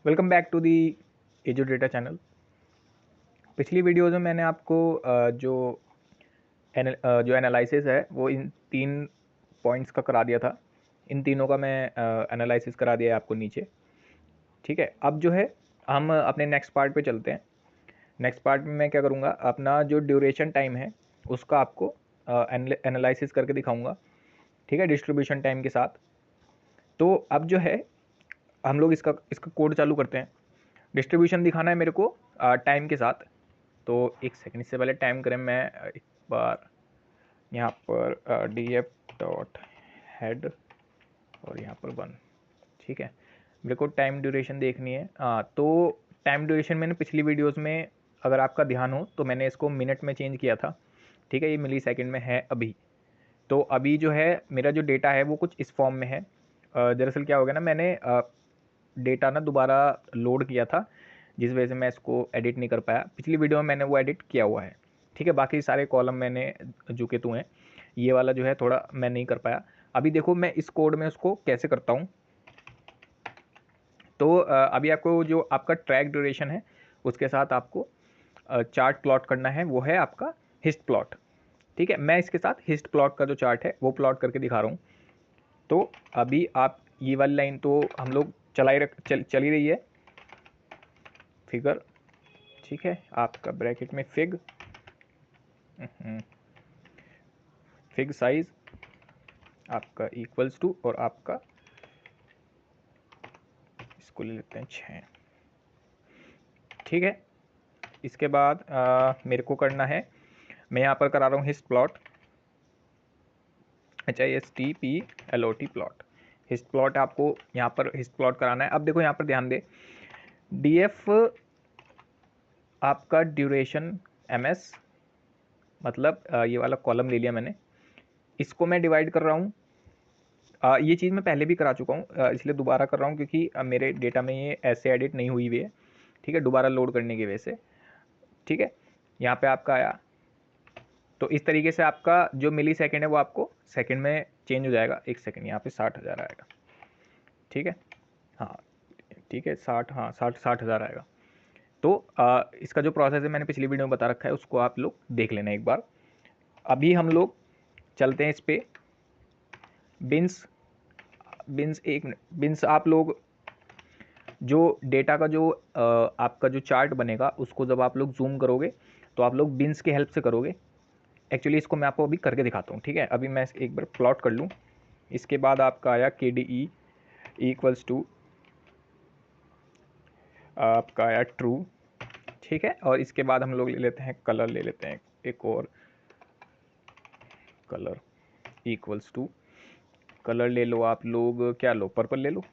Welcome back to the edu data channel. पिछली videos में मैंने आपको जो एनालिसिस है वो इन 3 पॉइंट्स का करा दिया था। इन तीनों का मैं एनालिसिस करा दिया है आपको नीचे। ठीक है, अब जो है हम अपने नेक्स्ट पार्ट पे चलते हैं। नेक्स्ट पार्ट में मैं क्या करूँगा, अपना जो ड्यूरेशन टाइम है उसका आपको एनालिसिस करके दिखाऊँगा। ठीक है, डिस्ट्रीब्यूशन टाइम के साथ। तो अब जो है हम लोग इसका कोड चालू करते हैं। डिस्ट्रीब्यूशन दिखाना है मेरे को टाइम के साथ। तो एक सेकंड, इससे पहले टाइम करें, मैं एक बार यहाँ पर डी एफ डॉट हेड और यहाँ पर 1। ठीक है, मेरे को टाइम ड्यूरेशन देखनी है। तो टाइम ड्यूरेशन मैंने पिछली वीडियोस में, अगर आपका ध्यान हो तो मैंने इसको मिनट में चेंज किया था। ठीक है, ये मिली सेकेंड में है अभी। तो अभी जो है मेरा जो डेटा है वो कुछ इस फॉर्म में है। दरअसल क्या हो गया ना, मैंने डेटा ना दोबारा लोड किया था, जिस वजह से मैं इसको एडिट नहीं कर पाया। पिछली वीडियो में मैंने वो एडिट किया हुआ है। ठीक है, बाकी सारे कॉलम मैंने जो के तू हैं, ये वाला जो है थोड़ा मैं नहीं कर पाया। अभी देखो मैं इस कोड में उसको कैसे करता हूँ। तो अभी आपको जो आपका ट्रैक ड्यूरेशन है उसके साथ आपको चार्ट प्लॉट करना है, वो है आपका हिस्ट प्लॉट। ठीक है, मैं इसके साथ हिस्ट प्लॉट का जो चार्ट है वो प्लॉट करके दिखा रहा हूँ। तो अभी आप ये वाली लाइन तो हम लोग चल ही रही है, फिगर। ठीक है, आपका ब्रैकेट में फिग साइज आपका इक्वल्स टू, और आपका इसको ले लेते हैं 6। ठीक है, इसके बाद मेरे को करना है, मैं यहाँ पर करा रहा हूँ हिस्ट प्लॉट। अच्छा, STPLOT प्लॉट, हिस्ट प्लॉट आपको यहाँ पर हिस्ट प्लॉट कराना है। अब देखो यहाँ पर ध्यान दे, DF आपका ड्यूरेशन MS, मतलब ये वाला कॉलम ले लिया मैंने, इसको मैं डिवाइड कर रहा हूँ। ये चीज़ मैं पहले भी करा चुका हूँ, इसलिए दोबारा कर रहा हूँ क्योंकि मेरे डेटा में ये ऐसे एडिट नहीं हुई हुई है। ठीक है, दोबारा लोड करने की वजह से। ठीक है, यहाँ पे आपका आया, तो इस तरीके से आपका जो मिली सेकेंड है वो आपको सेकेंड में चेंज हो जाएगा। एक सेकेंड, यहाँ पे 60,000 आएगा। ठीक है, हाँ ठीक है, 60, हाँ 60,000 आएगा। तो इसका जो प्रोसेस है मैंने पिछली वीडियो में बता रखा है, उसको आप लोग देख लेना एक बार। अभी हम लोग चलते हैं इस पे बिन्स। एक मिनट, बिन्स आप लोग जो डेटा का जो आपका जो चार्ट बनेगा उसको जब आप लोग जूम करोगे तो आप लोग बिन्स की हेल्प से करोगे। एक्चुअली इसको मैं आपको अभी करके दिखाता हूँ। ठीक है, अभी मैं एक बार प्लॉट कर लूँ। इसके बाद आपका आया KDE इक्वल्स टू, आपका आया ट्रू। ठीक है, और इसके बाद हम लोग ले लेते हैं कलर, ले लेते हैं एक और कलर इक्वल्स टू, कलर ले लो आप लोग, क्या लो, पर्पल ले लो।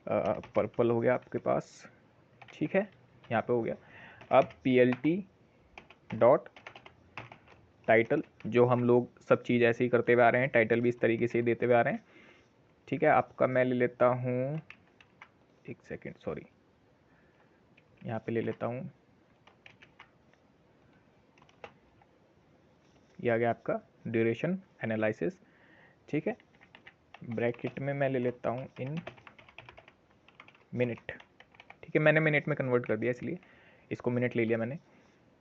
पर्पल हो गया आपके पास। ठीक है, यहाँ पे हो गया। अब PLT डॉट टाइटल, जो हम लोग सब चीज़ ऐसे ही करते हुए आ रहे हैं, टाइटल भी इस तरीके से ही देते हुए आ रहे हैं। ठीक है, आपका मैं ले लेता हूँ, एक सेकेंड सॉरी, यहाँ पे ले लेता हूँ, ये आ गया आपका ड्यूरेशन एनालिसिस। ठीक है, ब्रैकेट में मैं ले लेता हूँ इन मिनट। ठीक है, मैंने मिनट में कन्वर्ट कर दिया इसलिए इसको मिनट ले लिया मैंने।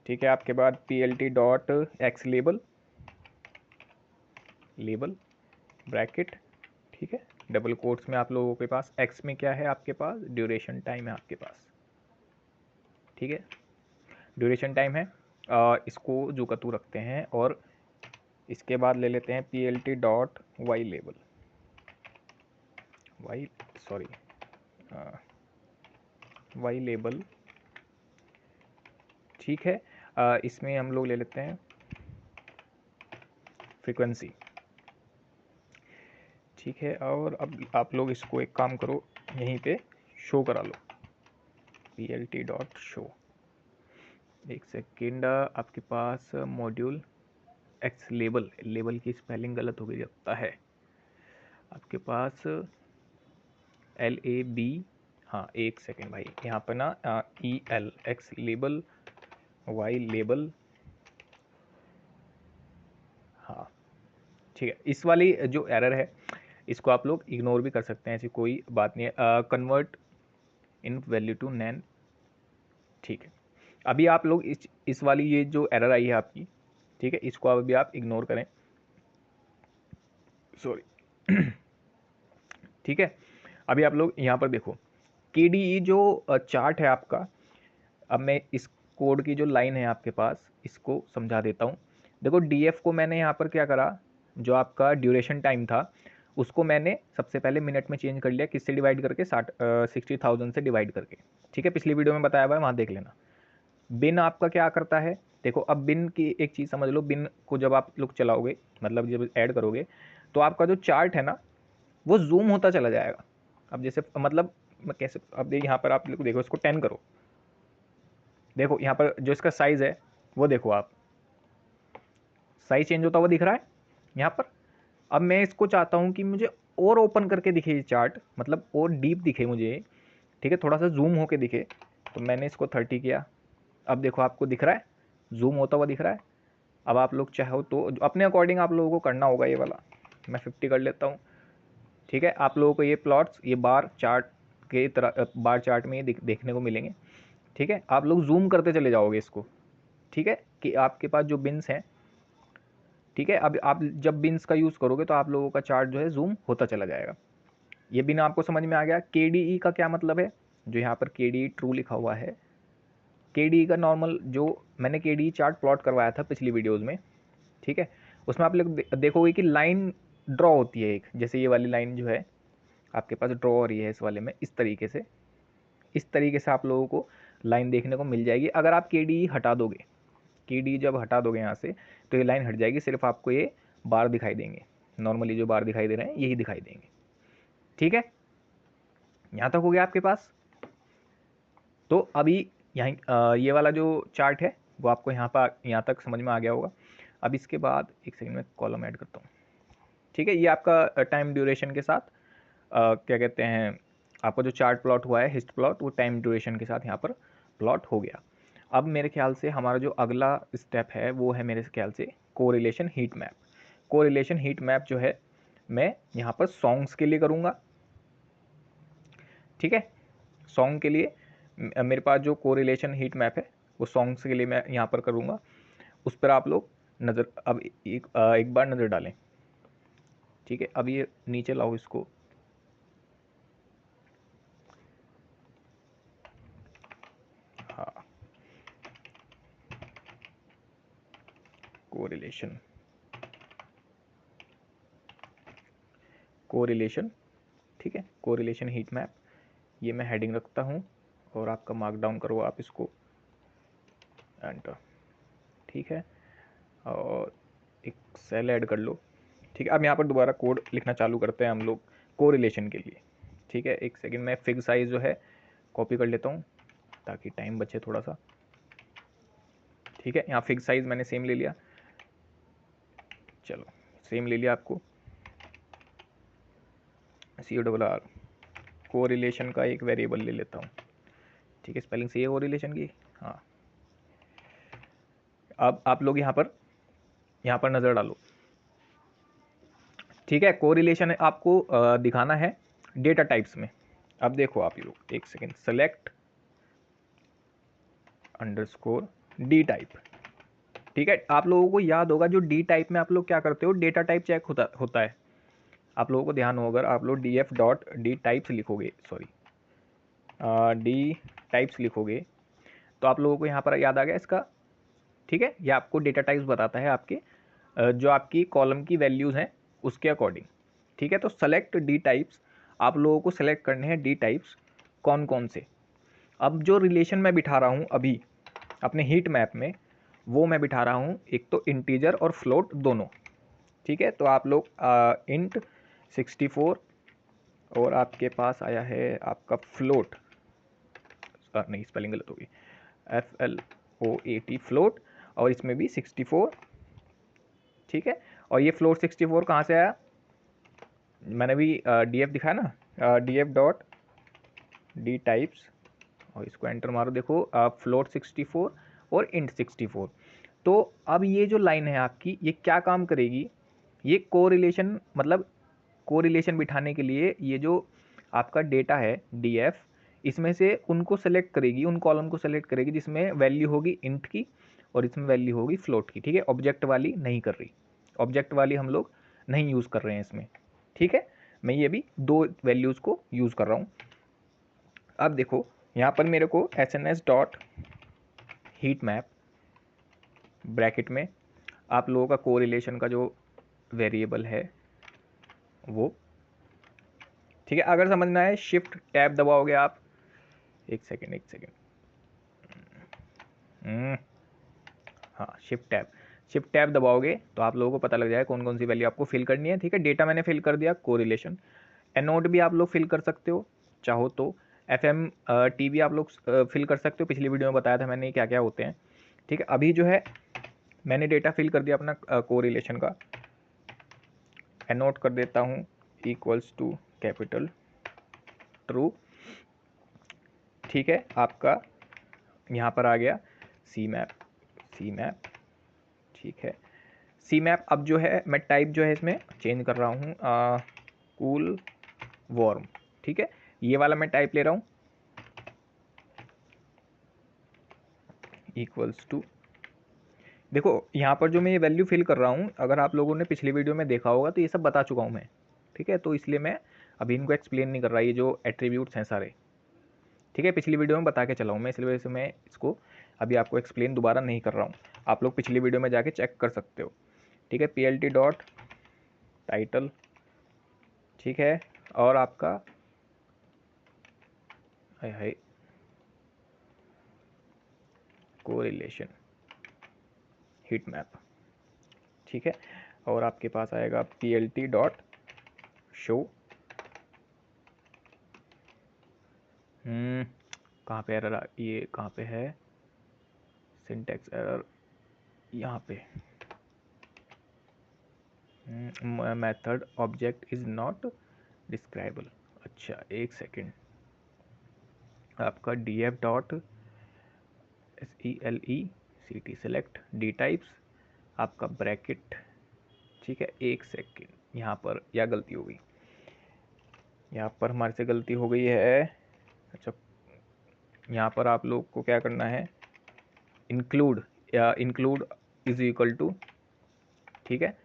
ठीक है, आपके बाद PLT dot x label, bracket. ठीक है, डबल कोट्स में आप लोगों के पास एक्स में क्या है, आपके पास ड्यूरेशन टाइम है आपके पास। ठीक है, ड्यूरेशन टाइम है, इसको जो का तू रखते हैं। और इसके बाद ले लेते हैं PLT dot Y label, Y label. ठीक है, इसमें हम लोग ले लेते हैं फ्रीक्वेंसी। ठीक है, और अब आप लोग इसको एक काम करो, यहीं पे शो करा लो, PLT डॉट शो। एक सेकेंड, आपके पास मॉड्यूल एक्स लेबल की स्पेलिंग गलत हो गई लगता है। आपके पास LAB, हाँ एक सेकेंड भाई, यहाँ पर ना EL X label, Y label. हाँ ठीक है, इस वाली जो एरर है इसको आप लोग इग्नोर भी कर सकते हैं, ऐसी कोई बात नहीं है। कन्वर्ट इन वैल्यू टू नैन। ठीक है, अभी आप लोग इस वाली ये जो एरर आई है आपकी, ठीक है, इसको अभी आप इग्नोर करें, सॉरी। ठीक है, अभी आप लोग यहाँ पर देखो KDE जो चार्ट है आपका। अब मैं इस कोड की जो लाइन है आपके पास, इसको समझा देता हूँ। देखो DF को मैंने यहाँ पर क्या करा, जो आपका ड्यूरेशन टाइम था उसको मैंने सबसे पहले मिनट में चेंज कर लिया, किससे डिवाइड करके, 60,000 से डिवाइड करके। ठीक है, पिछली वीडियो में बताया हुआ है, वहाँ देख लेना। बिन आपका क्या करता है, देखो अब बिन की एक चीज़ समझ लो, बिन को जब आप लोग चलाओगे, मतलब जब ऐड करोगे, तो आपका जो चार्ट है ना वो जूम होता चला जाएगा। अब जैसे मतलब मैं कैसे, अब यहाँ पर आप लोग देखो, इसको 10 करो, देखो यहाँ पर जो इसका साइज़ है वो देखो आप, साइज चेंज होता हुआ दिख रहा है यहाँ पर। अब मैं इसको चाहता हूँ कि मुझे और ओपन करके दिखे ये चार्ट, मतलब और डीप दिखे मुझे, ठीक है, थोड़ा सा जूम होके दिखे, तो मैंने इसको 30 किया। अब देखो आपको दिख रहा है, जूम होता हुआ दिख रहा है। अब आप लोग चाहो तो अपने अकॉर्डिंग आप लोगों को करना होगा, ये वाला मैं 50 कर लेता हूँ। ठीक है, आप लोगों को ये प्लॉट्स, ये बार चार्ट के तरह बार चार्ट में ये देखने को मिलेंगे। ठीक है, आप लोग जूम करते चले जाओगे इसको। ठीक है, कि आपके पास जो बिन्स हैं, ठीक है, अब आप जब बिन्स का यूज़ करोगे तो आप लोगों का चार्ट जो है जूम होता चला जाएगा। ये बिन आपको समझ में आ गया। KDE का क्या मतलब है, जो यहाँ पर KDE ट्रू लिखा हुआ है, KDE का नॉर्मल जो मैंने KDE चार्ट प्लॉट करवाया था पिछली वीडियोज़ में, ठीक है, उसमें आप लोग देखोगे कि लाइन ड्रॉ होती है एक, जैसे ये वाली लाइन जो है आपके पास ड्रॉ हो रही है इस वाले में, इस तरीके से आप लोगों को लाइन देखने को मिल जाएगी। अगर आप KDE हटा दोगे, KDE जब हटा दोगे यहाँ से, तो ये लाइन हट जाएगी, सिर्फ आपको ये बार दिखाई देंगे, नॉर्मली जो बार दिखाई दे रहे हैं यही दिखाई देंगे। ठीक है, यहाँ तक हो गया आपके पास। तो अभी यहाँ ये वाला जो चार्ट है वो आपको यहाँ तक समझ में आ गया होगा। अब इसके बाद एक सेकंड में कॉलम ऐड करता हूँ। ठीक है, ये आपका टाइम ड्यूरेशन के साथ क्या कहते हैं, आपका जो चार्ट प्लॉट हुआ है हिस्ट प्लॉट, वो टाइम ड्यूरेशन के साथ यहाँ पर प्लॉट हो गया। अब मेरे ख्याल से हमारा जो अगला स्टेप है वो है मेरे ख्याल से correlation heat map. Correlation heat map जो है मैं यहाँ पर सॉन्ग्स के लिए करूँगा। ठीक है, सॉन्ग के लिए मेरे पास जो कोरिलेशन हीट मैप है वो सॉन्ग्स के लिए मैं यहाँ पर करूँगा। उस पर आप लोग नज़र अब एक बार नज़र डालें। ठीक है, अब ये नीचे लाओ इसको, हाँ, कोरिलेशन ठीक है, कोरिलेशन हीट मैप, ये मैं हेडिंग रखता हूँ और आपका मार्क डाउन करो आप इसको, एंटर। ठीक है, और एक सेल ऐड कर लो। ठीक है, अब यहाँ पर दोबारा कोड लिखना चालू करते हैं हम लोग कोरिलेशन के लिए। ठीक है, एक सेकंड में फिग साइज जो है कॉपी कर लेता हूँ ताकि टाइम बचे थोड़ा सा। ठीक है, यहाँ फिग साइज मैंने सेम ले लिया, चलो सेम ले लिया आपको, CORR कोरिलेशन का एक वेरिएबल ले लेता हूँ। ठीक है, स्पेलिंग सही है कोरिलेशन की, हाँ। अब आप लोग यहाँ पर नज़र डालो। ठीक है, कोरिलेशन आपको दिखाना है डेटा टाइप्स में। अब देखो आप लोग एक second, select underscore D type. ठीक है, आप लोगों को याद होगा जो डी टाइप में आप लोग क्या करते हो, डेटा टाइप चेक होता है। आप लोगों को ध्यान हो, अगर आप लोग DF डॉट डी टाइप्स लिखोगे, सॉरी डी टाइप्स लिखोगे, तो आप लोगों को यहाँ पर याद आ गया इसका। ठीक है, ये आपको डेटा टाइप्स बताता है आपके जो आपकी कॉलम की वैल्यूज़ हैं उसके अकॉर्डिंग। ठीक है, तो सेलेक्ट डी टाइप्स, आप लोगों को सेलेक्ट करने हैं डी टाइप्स कौन कौन से। अब जो रिलेशन मैं बिठा रहा हूँ अभी अपने हीट मैप में, वो मैं बिठा रहा हूँ एक तो इंटीजर और फ्लोट दोनों। ठीक है, तो आप लोग इंट 64 और आपके पास आया है आपका फ्लोट, नहीं स्पेलिंग गलत होगी, FLOAT फ्लोट, और इसमें भी 64। ठीक है, और ये फ्लोट 64 कहाँ से आया, मैंने भी DF दिखाया ना, DF डॉट डी टाइप्स, और इसको एंटर मारो, देखो फ्लोट 64 और इंट 64। तो अब ये जो लाइन है आपकी, ये क्या काम करेगी, ये कोरिलेशन, मतलब कोरिलेशन बिठाने के लिए ये जो आपका डेटा है DF, इसमें से उनको सेलेक्ट करेगी, उन कॉलम को सेलेक्ट करेगी जिसमें वैल्यू होगी इंट की और इसमें वैल्यू होगी फ्लोट की। ठीक है, ऑब्जेक्ट वाली नहीं कर रही, ऑब्जेक्ट वाली हम लोग नहीं यूज़ कर रहे हैं इसमें। ठीक है, मैं ये भी दो वैल्यूज़ को यूज़ कर रहा हूँ। अब देखो यहाँ पर मेरे को SNS dot heat map bracket में आप लोगों का कोरिलेशन का जो वेरिएबल है वो, ठीक है, अगर समझना है शिफ्ट टैब दबाओगे आप, एक सेकेंड हाँ, शिफ्ट टैब दबाओगे तो आप लोगों को पता लग जाएगा कौन कौन सी वैल्यू आपको फिल करनी है। ठीक है, डेटा मैंने फिल कर दिया, कोरिलेशन एनोड भी आप लोग फिल कर सकते हो चाहो तो, FMT भी आप लोग फिल कर सकते हो, पिछली वीडियो में बताया था मैंने क्या क्या होते हैं। ठीक है, अभी जो है मैंने डेटा फिल कर दिया अपना कोरिलेशन का, एनोड कर देता हूँ इक्वल्स टू कैपिटल ट्रू। ठीक है, आपका यहाँ पर आ गया सी मैप। ठीक है, सी मैप अब जो है मैं टाइप जो है इसमें चेंज कर रहा हूँ कूल वार्म। ठीक है, ये वाला मैं टाइप ले रहा हूँ इक्वल्स टू, देखो यहाँ पर जो मैं ये वैल्यू फिल कर रहा हूँ, अगर आप लोगों ने पिछली वीडियो में देखा होगा तो ये सब बता चुका हूँ मैं। ठीक है, तो इसलिए मैं अभी इनको एक्सप्लेन नहीं कर रहा, ये जो एट्रीब्यूट्स हैं सारे। ठीक है, पिछली वीडियो में बता के चला हूँ मैं, इसलिए वजह से मैं इसको अभी आपको एक्सप्लेन दोबारा नहीं कर रहा हूँ, आप लोग पिछली वीडियो में जाके चेक कर सकते हो। ठीक है, PLT डॉट टाइटल। ठीक है, और आपका है कोरिलेशन हीट मैप। ठीक है, और आपके पास आएगा PLT डॉट शो। कहाँ पे एरर, ये कहाँ पे है, सिंटैक्स एरर यहाँ पे, मेथड ऑब्जेक्ट इज नॉट डिस्क्राइबल। अच्छा एक सेकेंड, आपका df dot SELECT select D types, आपका ब्रैकेट। ठीक है, एक सेकेंड, यहाँ पर या गलती हो गई, यहाँ पर हमारे से गलती हो गई है। अच्छा, यहाँ पर आप लोग को क्या करना है, इंक्लूड या इंक्लूड इज इक्वल टू, ठीक है,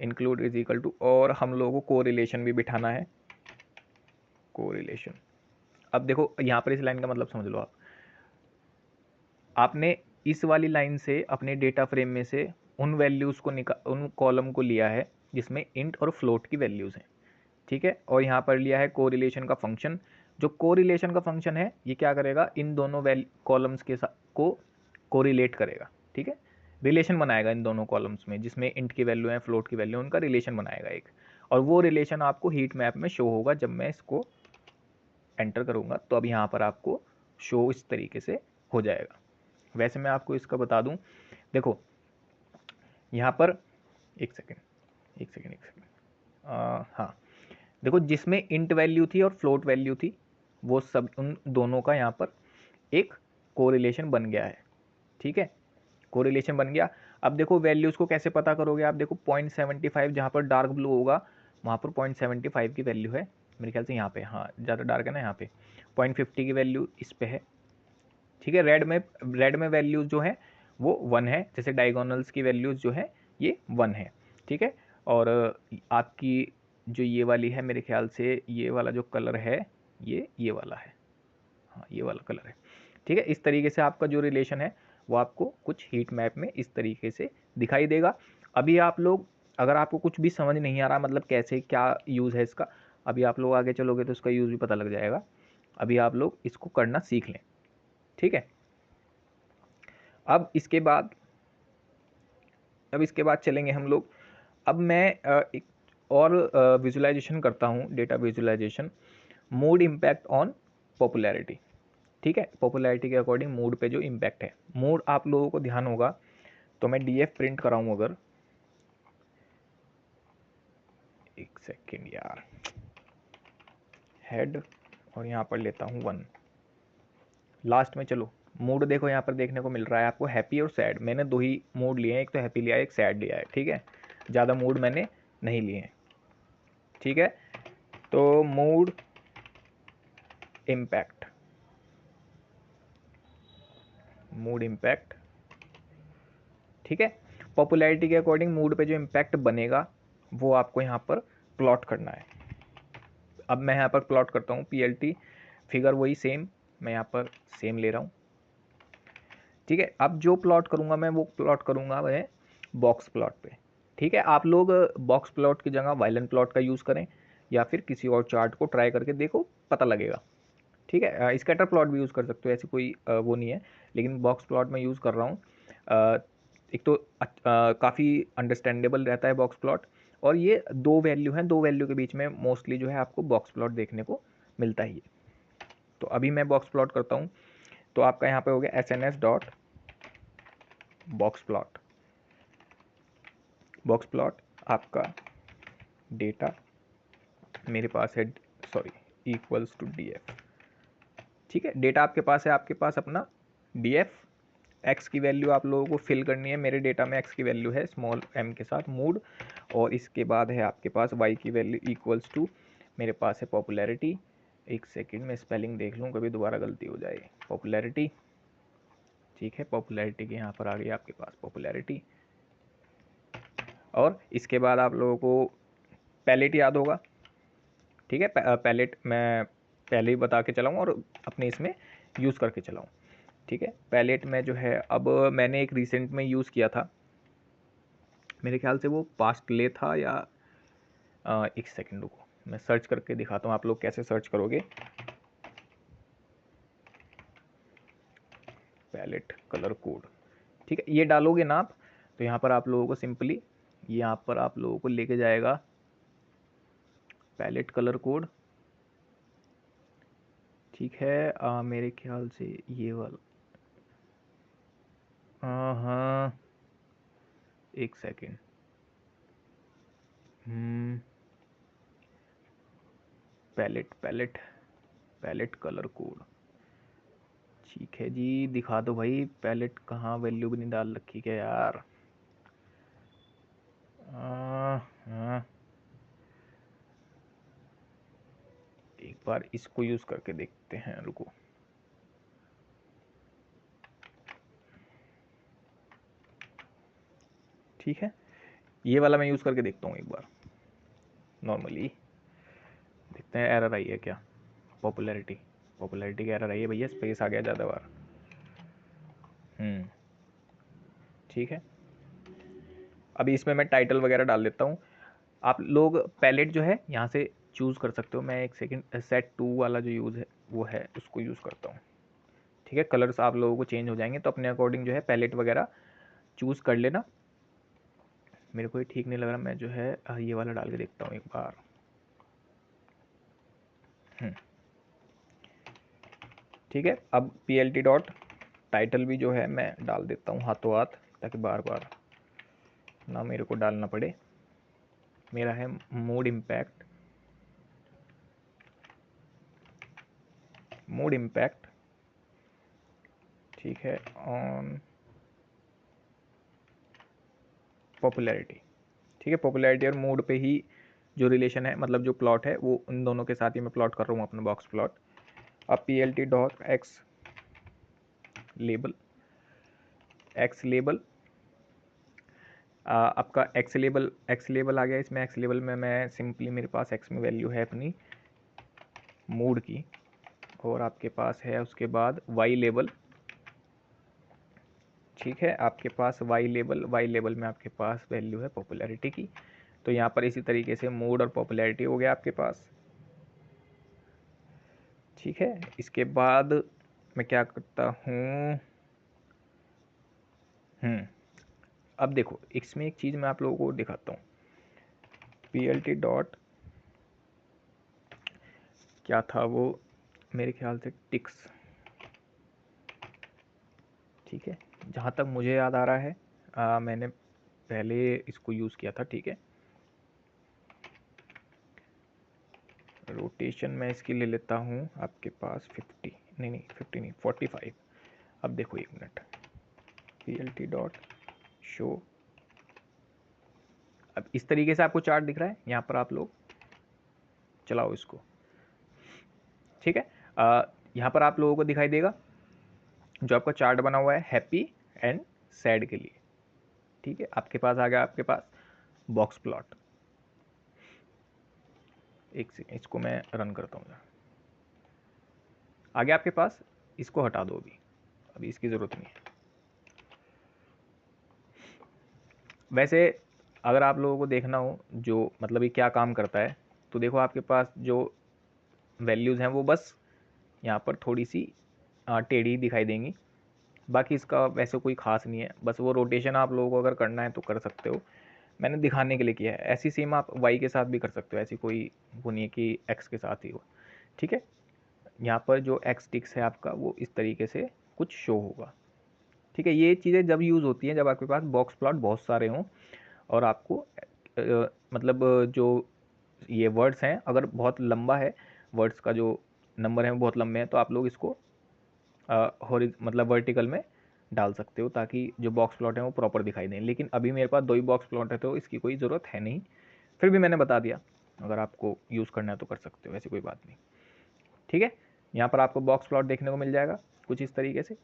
इंक्लूड इज इक्वल टू, और हम लोगों को कोरिलेशन भी बिठाना है, कोरिलेशन। अब देखो यहाँ पर इस लाइन का मतलब समझ लो आप, आपने इस वाली लाइन से अपने डेटा फ्रेम में से उन वैल्यूज़ को उन कॉलम को लिया है जिसमें इंट और फ्लोट की वैल्यूज़ हैं। ठीक है, और यहाँ पर लिया है कोरिलेशन का फंक्शन। जो कोरिलेशन का फंक्शन है ये क्या करेगा, इन दोनों कॉलम्स के साथ को कोरिलेट करेगा। ठीक है, रिलेशन बनाएगा इन दोनों कॉलम्स में जिसमें इंट की वैल्यू है फ्लोट की वैल्यू, उनका रिलेशन बनाएगा एक, और वो रिलेशन आपको हीट मैप में शो होगा जब मैं इसको एंटर करूँगा। तो अब यहाँ पर आपको शो इस तरीके से हो जाएगा। वैसे मैं आपको इसका बता दूं, देखो यहाँ पर एक सेकेंड हाँ, देखो जिसमें इंट वैल्यू थी और फ्लोट वैल्यू थी वो सब उन दोनों का यहाँ पर एक कोरिलेशन बन गया है। ठीक है, कोरिलेशन बन गया। अब देखो वैल्यूज़ को कैसे पता करोगे आप, देखो 0.75 जहाँ पर डार्क ब्लू होगा वहाँ पर 0.75 की वैल्यू है मेरे ख्याल से, यहाँ पे हाँ ज़्यादा डार्क है ना, यहाँ पे 0.50 की वैल्यू इस पे है। ठीक है, रेड में वैल्यूज जो है वो 1 है, जैसे डायगोनल्स की वैल्यूज जो है ये 1 है। ठीक है, और आपकी जो ये वाली है मेरे ख्याल से ये वाला जो कलर है ये वाला है, हाँ ये वाला कलर है। ठीक है, इस तरीके से आपका जो रिलेशन है वो आपको कुछ हीट मैप में इस तरीके से दिखाई देगा। अभी आप लोग, अगर आपको कुछ भी समझ नहीं आ रहा मतलब कैसे क्या यूज़ है इसका, अभी आप लोग आगे चलोगे तो उसका यूज़ भी पता लग जाएगा। अभी आप लोग इसको करना सीख लें। ठीक है, अब इसके बाद चलेंगे हम लोग। अब मैं एक और विजुलाइजेशन करता हूँ, data visualisation, mood impact on popularity. ठीक है, पॉपुलैरिटी के अकॉर्डिंग मूड पे जो इम्पैक्ट है, मूड आप लोगों को ध्यान होगा तो मैं DF प्रिंट कराऊँ अगर, एक सेकेंड यार, हेड और यहाँ पर लेता हूँ 1 लास्ट में। चलो मूड देखो यहाँ पर देखने को मिल रहा है आपको हैप्पी और सैड, मैंने दो ही मूड लिए हैं, एक तो हैप्पी लिया है एक सैड लिया है। ठीक है, ज़्यादा मूड मैंने नहीं लिए हैं। ठीक है, तो मूड इम्पैक्ट मूड इम्पैक्ट, ठीक है। पॉपुलैरिटी के अकॉर्डिंग मूड पे जो इम्पैक्ट बनेगा वो आपको यहाँ पर प्लॉट करना है। अब मैं यहाँ पर प्लॉट करता हूँ PLT फिगर, वही सेम मैं यहाँ पर सेम ले रहा हूँ, ठीक है। अब जो प्लॉट करूँगा मैं वो प्लॉट करूँगा मैं बॉक्स प्लॉट पे, ठीक है। आप लोग बॉक्स प्लॉट की जगह वायलन प्लॉट का यूज़ करें या फिर किसी और चार्ट को ट्राई करके देखो, पता लगेगा, ठीक है। स्कैटर प्लॉट भी यूज़ कर सकते हो, ऐसी कोई वो नहीं है, लेकिन बॉक्स प्लॉट में यूज़ कर रहा हूँ। एक तो काफ़ी अंडरस्टैंडेबल रहता है बॉक्स प्लॉट, और ये दो वैल्यू हैं, दो वैल्यू के बीच में मोस्टली जो है आपको बॉक्स प्लॉट देखने को मिलता ही है। तो अभी मैं बॉक्स प्लॉट करता हूँ, तो आपका यहाँ पे हो गया SNS dot box plot. Box plot आपका डेटा मेरे पास है, सॉरी, इक्वल्स टू DF, ठीक है। डेटा आपके पास है, आपके पास अपना DF, एक्स की वैल्यू आप लोगों को फिल करनी है। मेरे डेटा में एक्स की वैल्यू है स्मॉल m के साथ मूड, और इसके बाद है आपके पास y की वैल्यू इक्वल्स टू, मेरे पास है पॉपुलैरिटी। एक सेकंड में स्पेलिंग देख लूँ, कभी दोबारा गलती हो जाए। पॉपुलैरिटी, ठीक है, पॉपुलैरिटी के यहाँ पर आ गई आपके पास पॉपुलैरिटी, और इसके बाद आप लोगों को पैलेट याद होगा, ठीक है। पैलेट मैं पहले ही बता के चलाऊँ और अपने इसमें यूज़ करके चलाऊँ, ठीक है। पैलेट में जो है, अब मैंने एक रिसेंट में यूज़ किया था, मेरे ख्याल से वो पास्टले था, या एक सेकंड रुको मैं सर्च करके दिखाता हूँ, आप लोग कैसे सर्च करोगे। पैलेट कलर कोड, ठीक है, ये डालोगे ना आप, तो यहाँ पर आप लोगों को सिंपली यहाँ पर आप लोगों को लेके जाएगा पैलेट कलर कोड, ठीक है। मेरे ख्याल से ये वाला, हाँ, एक second, palette palette palette colour code, ठीक है जी, दिखा दो भाई। पैलेट कहाँ, वैल्यू भी नहीं डाल रखी क्या यार। हाँ, एक बार इसको यूज़ करके देखते हैं, रुको। ठीक है, ये वाला मैं यूज़ करके देखता हूँ एक बार, नॉर्मली देखते हैं एरर आई है क्या। पॉपुलैरिटी का एरर आई है भैया, स्पेस आ गया ज़्यादा बार। ठीक है, अभी इसमें मैं टाइटल वगैरह डाल देता हूँ। आप लोग पैलेट जो है यहाँ से चूज़ कर सकते हो। मैं एक सेकंड सेट 2 वाला जो यूज़ है वो है, उसको यूज़ करता हूँ, ठीक है। कलर्स आप लोगों को चेंज हो जाएंगे, तो अपने अकॉर्डिंग जो है पैलेट वगैरह चूज़ कर लेना। मेरे को ये ठीक नहीं लग रहा, मैं जो है ये वाला डाल के देखता हूँ एक बार। ठीक है, अब PLT डॉट टाइटल भी जो है मैं डाल देता हूँ हाथों हाथ, ताकि बार बार ना मेरे को डालना पड़े। मेरा है मूड इम्पैक्ट, ठीक है, ऑन पॉपुलैरिटी, ठीक है। पॉपुलैरिटी और मूड पे ही जो रिलेशन है, मतलब जो प्लॉट है, वो उन दोनों के साथ ही मैं प्लॉट कर रहा हूँ अपना बॉक्स प्लॉट। अब PLT डॉट एक्स लेबल, आपका एक्स लेबल आ गया। इसमें एक्स लेबल में मैं सिंपली, मेरे पास एक्स में वैल्यू है अपनी मूड की, और आपके पास है उसके बाद वाई लेबल, ठीक है। आपके पास वाई लेबल में आपके पास वैल्यू है पॉपुलैरिटी की। तो यहाँ पर इसी तरीके से मूड और पॉपुलैरिटी हो गया आपके पास, ठीक है। इसके बाद मैं क्या करता हूँ, अब देखो इसमें एक चीज़ मैं आप लोगों को दिखाता हूँ। PLT डॉट क्या था वो, मेरे ख्याल से टिक्स, ठीक है, जहाँ तक मुझे याद आ रहा है। मैंने पहले इसको यूज़ किया था, ठीक है। रोटेशन मैं इसकी ले लेता हूँ आपके पास 50, नहीं 50 नहीं 45। अब देखो एक मिनट, PLT डॉट शो, अब इस तरीके से आपको चार्ट दिख रहा है, यहाँ पर आप लोग चलाओ इसको, ठीक है। यहाँ पर आप लोगों को दिखाई देगा जो आपका चार्ट बना हुआ है हैप्पी एंड सैड के लिए, ठीक है। आपके पास आ गया आपके पास बॉक्स प्लॉट। एक सेकेंड, इसको मैं रन करता हूँ। आगे आपके पास, इसको हटा दो, अभी इसकी ज़रूरत नहीं है। वैसे अगर आप लोगों को देखना हो जो मतलब ये क्या काम करता है, तो देखो आपके पास जो वैल्यूज़ हैं वो बस यहाँ पर थोड़ी सी टेढ़ी दिखाई देंगी, बाकी इसका वैसे कोई ख़ास नहीं है। बस वो रोटेशन आप लोगों को अगर करना है तो कर सकते हो, मैंने दिखाने के लिए किया है। ऐसी सेम आप वाई के साथ भी कर सकते हो, ऐसी कोई वो नहीं है कि एक्स के साथ ही हो, ठीक है। यहाँ पर जो एक्स टिक्स है आपका वो इस तरीके से कुछ शो होगा, ठीक है। ये चीज़ें जब यूज़ होती हैं जब आपके पास बॉक्स प्लॉट बहुत सारे हों और आपको मतलब जो ये वर्ड्स हैं अगर बहुत लंबा है, वर्ड्स का जो नंबर है वो बहुत लंबे हैं, तो आप लोग इसको मतलब वर्टिकल में डाल सकते हो ताकि जो बॉक्स प्लॉट है वो प्रॉपर दिखाई दें। लेकिन अभी मेरे पास 2 ही बॉक्स प्लॉट है तो इसकी कोई ज़रूरत है नहीं, फिर भी मैंने बता दिया, अगर आपको यूज़ करना है तो कर सकते हो, ऐसी कोई बात नहीं, ठीक है। यहाँ पर आपको बॉक्स प्लॉट देखने को मिल जाएगा कुछ इस तरीके से।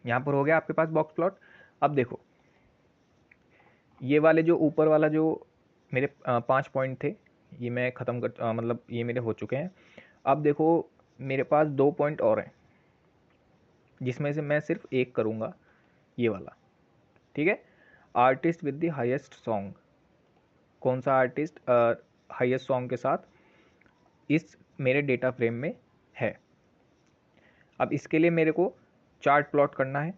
यहाँ पर हो गया आपके पास बॉक्स प्लॉट। अब देखो ये वाले जो ऊपर वाला जो मेरे 5 पॉइंट थे, ये मैं ख़त्म कर मतलब ये मेरे हो चुके हैं। अब देखो मेरे पास 2 पॉइंट और हैं जिसमें से मैं सिर्फ एक करूँगा, ये वाला, ठीक है। Artist with the highest song, कौन सा आर्टिस्ट हाईएस्ट सॉन्ग के साथ इस मेरे डेटा फ्रेम में है। अब इसके लिए मेरे को चार्ट प्लॉट करना है,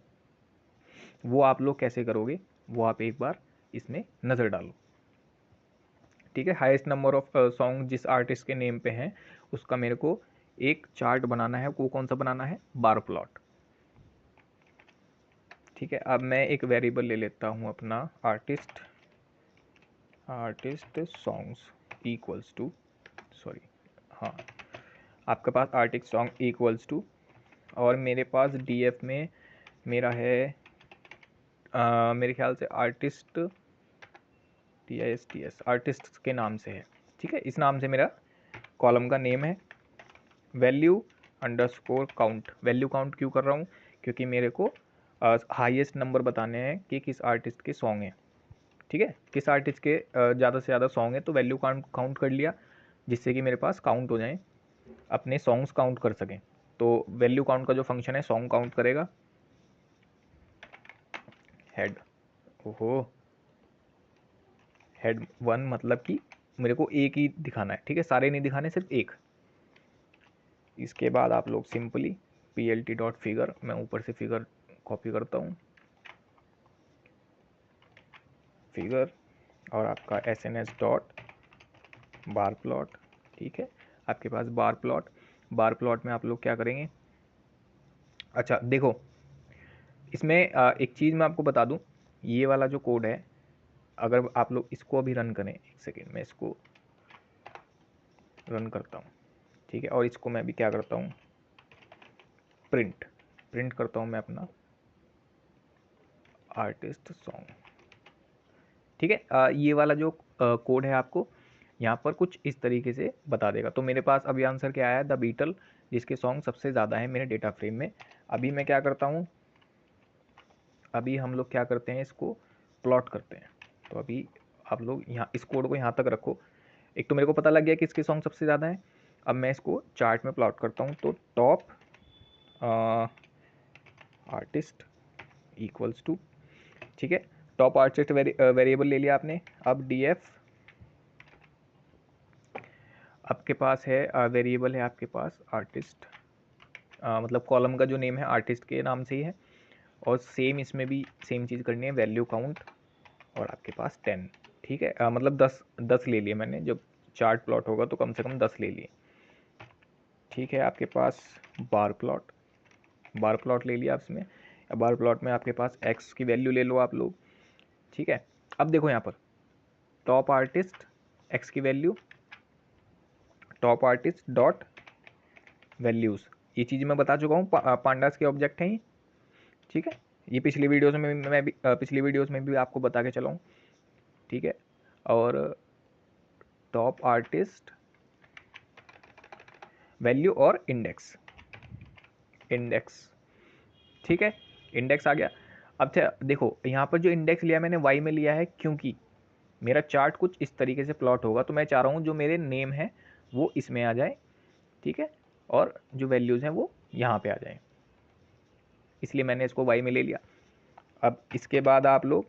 वो आप लोग कैसे करोगे वो आप एक बार इसमें नज़र डालो, ठीक है। हाईएस्ट नंबर ऑफ सॉन्ग जिस आर्टिस्ट के नेम पे हैं उसका मेरे को एक चार्ट बनाना है। वो कौन सा बनाना है, बार प्लॉट, ठीक है। अब मैं एक वेरिएबल ले लेता हूँ अपना artist songs equals to, sorry हाँ, आपके पास आर्टिस्ट सॉन्ग इक्वल्स टू, और मेरे पास डीएफ में मेरा है मेरे ख्याल से आर्टिस्ट TISTS आर्टिस्ट के नाम से है, ठीक है। इस नाम से मेरा कॉलम का नेम है। Value underscore count, value count क्यों कर रहा हूँ, क्योंकि मेरे को हाईएस्ट नंबर बताने हैं कि किस आर्टिस्ट के सॉन्ग हैं, ठीक है। किस आर्टिस्ट के ज़्यादा से ज़्यादा सॉन्ग है, तो वैल्यू काउंट कर लिया जिससे कि मेरे पास काउंट हो जाए, अपने सॉन्ग्स काउंट कर सकें। तो वैल्यू काउंट का जो फंक्शन है सॉन्ग काउंट करेगा। हेड, ओहो, हेड 1 मतलब कि मेरे को एक ही दिखाना है, ठीक है, सारे नहीं दिखाने, सिर्फ एक। इसके बाद आप लोग सिंपली plt.figure, मैं ऊपर से फिगर कॉपी करता हूँ, फिगर, और आपका sns डॉट बार प्लॉट, ठीक है। आपके पास बार प्लॉट में आप लोग क्या करेंगे, अच्छा देखो इसमें एक चीज़ मैं आपको बता दूं, ये वाला जो कोड है अगर आप लोग इसको अभी रन करें, एक सेकेंड मैं इसको रन करता हूँ, ठीक है। और इसको मैं अभी क्या करता हूँ, प्रिंट करता हूँ मैं अपना आर्टिस्ट सॉन्ग, ठीक है। ये वाला जो कोड है आपको यहाँ पर कुछ इस तरीके से बता देगा। तो मेरे पास अभी आंसर क्या आया, द बीटल, जिसके सॉन्ग सबसे ज़्यादा है मेरे डेटा फ्रेम में। अभी मैं क्या करता हूँ, अभी हम लोग क्या करते हैं, इसको प्लॉट करते हैं। तो अभी आप लोग यहाँ इस कोड को यहाँ तक रखो। एक तो मेरे को पता लग गया कि इसके सॉन्ग सबसे ज़्यादा हैं। अब मैं इसको चार्ट में प्लॉट करता हूँ, तो टॉप आर्टिस्ट इक्वल्स टू, ठीक है, टॉप आर्टिस्ट वेरिएबल ले लिया आपने। अब df आपके पास है, वेरिएबल है आपके पास आर्टिस्ट, मतलब कॉलम का जो नेम है आर्टिस्ट के नाम से ही है, और सेम इसमें भी सेम चीज़ करनी है, वैल्यू काउंट, और आपके पास 10, ठीक है। मतलब 10 ले लिए मैंने, जब चार्ट प्लॉट होगा तो कम से कम 10 ले लिए, ठीक है। आपके पास बार प्लॉट ले लिया इसमें। बार प्लॉट में आपके पास x की वैल्यू ले लो आप लोग, ठीक है। अब देखो यहाँ पर टॉप आर्टिस्ट x की value, top artist dot values, ये चीज़ मैं बता चुका हूँ, पांडास के ऑब्जेक्ट हैं ये, ठीक है। ये पिछली वीडियोस में मैं भी पिछली वीडियोस में भी आपको बता के चला हूँ, ठीक है। और टॉप आर्टिस्ट वैल्यू और इंडेक्स, ठीक है, इंडेक्स आ गया। अब देखो यहाँ पर जो इंडेक्स लिया मैंने वाई में लिया है, क्योंकि मेरा चार्ट कुछ इस तरीके से प्लॉट होगा, तो मैं चाह रहा हूँ जो मेरे नेम है वो इसमें आ जाए, ठीक है, और जो वैल्यूज़ हैं वो यहाँ पे आ जाए, इसलिए मैंने इसको वाई में ले लिया। अब इसके बाद आप लोग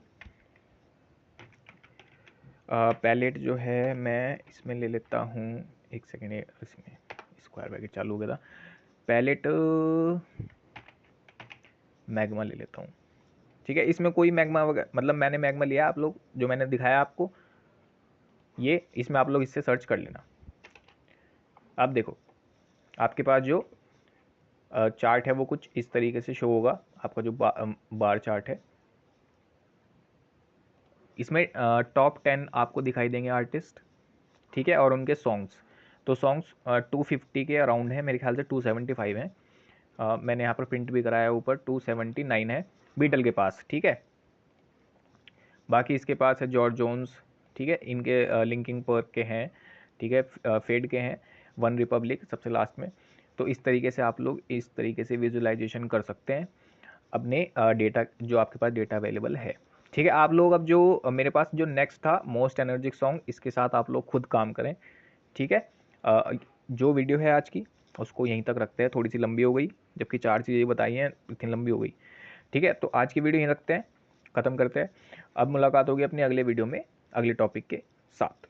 पैलेट जो है मैं इसमें ले लेता हूँ, एक सेकेंड, इसमें स्क्वायर ब्रैकेट चालू हो गया था, पैलेट मैग्मा ले लेता हूँ, ठीक है। इसमें कोई मैग्मा वगैरह, मतलब मैंने मैग्मा लिया, आप लोग जो मैंने दिखाया आपको ये, इसमें आप लोग इससे सर्च कर लेना। अब देखो आपके पास जो चार्ट है वो कुछ इस तरीके से शो होगा, आपका जो बार चार्ट है, इसमें टॉप 10 आपको दिखाई देंगे आर्टिस्ट, ठीक है, और उनके सॉन्ग्स। तो सॉन्ग्स 250 के अराउंड है, मेरे ख्याल से 275 हैं, मैंने यहाँ पर प्रिंट भी कराया है, ऊपर 279 है बीटल के पास, ठीक है। बाकी इसके पास है जॉर्ज जोन्स, ठीक है, इनके लिंकिंग पार्क के हैं, ठीक है, फेड के हैं, वन रिपब्लिक सबसे लास्ट में। तो इस तरीके से आप लोग इस तरीके से विजुअलाइजेशन कर सकते हैं अपने डेटा, जो आपके पास डेटा अवेलेबल है, ठीक है। आप लोग अब जो मेरे पास जो नेक्स्ट था मोस्ट एनर्जिक सॉन्ग, इसके साथ आप लोग खुद काम करें, ठीक है। जो वीडियो है आज की उसको यहीं तक रखते हैं, थोड़ी सी लंबी हो गई, जबकि 4 चीज़ें बताई हैं, इतनी लंबी हो गई, ठीक है। तो आज की वीडियो यहीं रखते हैं, ख़त्म करते हैं। अब मुलाकात होगी अपनी अगले वीडियो में अगले टॉपिक के साथ।